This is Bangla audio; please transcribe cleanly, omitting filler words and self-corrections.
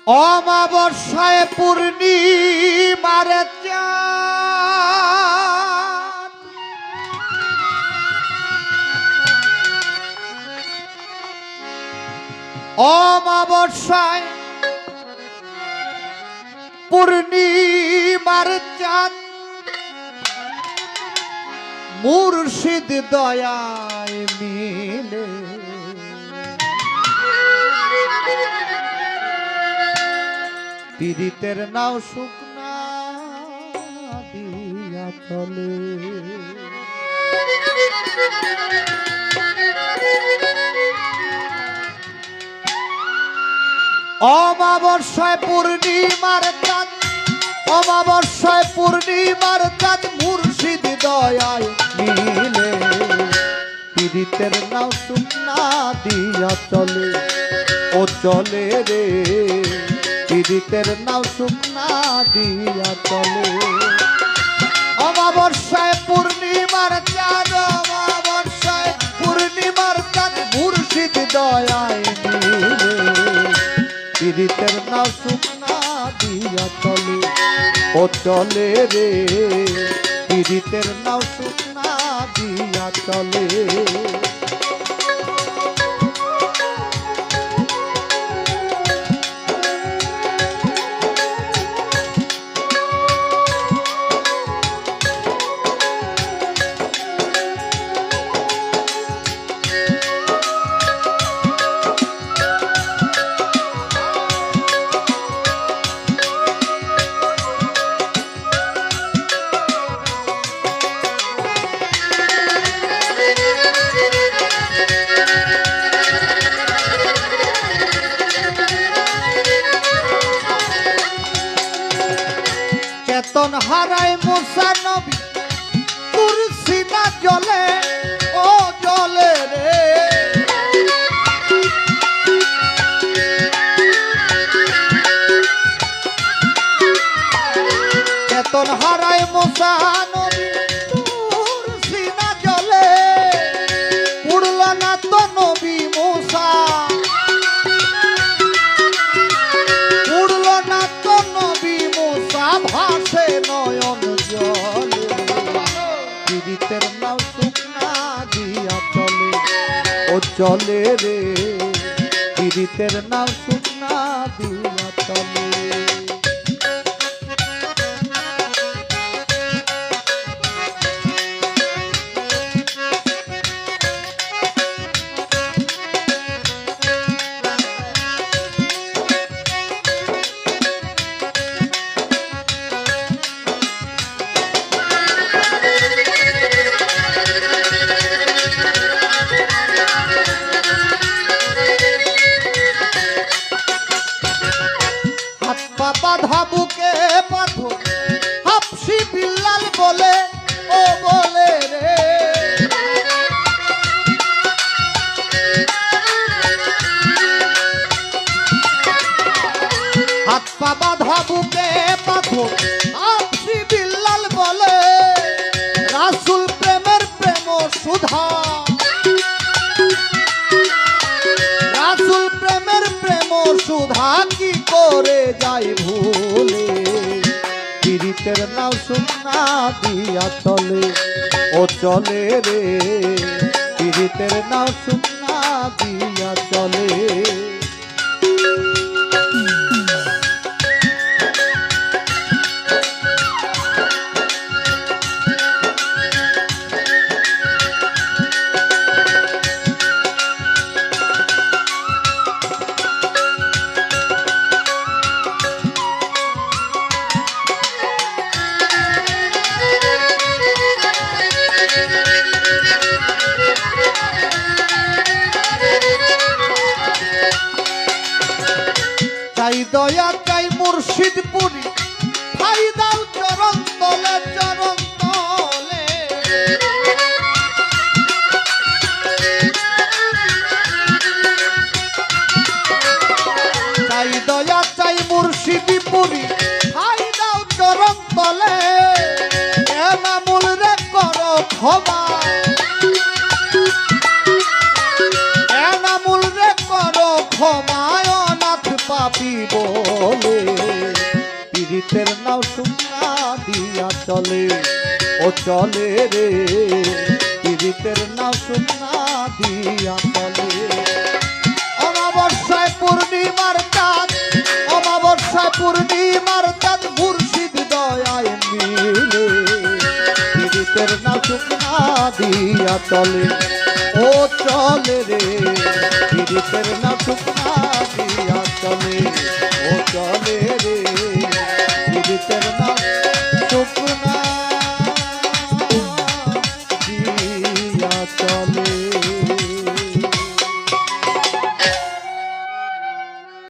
অমাবস্যায় পূর্ণিমার চাঁদ অমাবস্যায় পূর্ণিমার চাঁদ মুর্শিদ দয়ায় মিলে পীড়িতের নাও শুকনা দিয়া চলে। অমাবস্যায় পূর্ণিমার চাঁদ অমাবস্যায় পূর্ণিমার চাঁদ মুর্শিদ দয়ায় মিলে পীড়িতের নাও শুকনা দিয়া চলে। ও চলে রে পীড়িতের নাও শুকনা দিয়া চলে। অমাবস্যায় পূর্ণিমার চাঁদ অমাবস্যায় পূর্ণিমার চাঁদ মুর্শিদ দয়ায় মিলে পীড়িতের নাও শুকনা দিয়া চলে। ও চলে রে পীড়িতের নাও শুকনা দিয়া চলে। চেতন হারায় মুসা নবী তুলসী না জলে ও জলে রে। চেতন হারায় মুসা নবী তুলসী না জলে উড়ল না তো নবী মুসা উড়ল না তো নবী মুসা ভাসে নয়ন জলে পীড়িতের নাও শুকনা দিয়া চলে। ও চলে রে পীড়িতের নাও শুকনা দিয়া চলে। বাধা বুকে পাথর হাফসি বিল্লাল বলে ও বলে রে। হাত পা বাধা বুকে পাথর হাফসি বিল্লাল বলে রাসূল প্রেমের প্রেম সুধা রাসূল প্রেমের প্রেম সুধা কি করে যাই ভুলে পীড়িতের নাও শুকনা দিয়া চলে। ও চলে রে পীড়িতের নাও শুকনা দিয়া চলে। চাই দয়া চাই মুর্শিদপুরি ভাই দাও চরণ তলে চরণ তলে। চাই দয়া চাই মুর্শিদপুরি ভাই দাও চরণ তলে। এনামুল রে করো ক্ষমা এনামুল রে করো ক্ষমা অনাথ পাপি বলে চলে ও চলে রে পীড়িতের নাও শুকনা দিয়া চলে অমাবস্যায় পূর্ণিমার চাঁদ অমাবস্যায় পূর্ণিমার চাঁদ মুর্শিদ দয়ায় মিলে পীড়িতের নাও শুকনা দিয়া চলে ও চলে রে পীড়িতের নাও শুকনা দিয়া চলে ও চলে রে পীড়িতের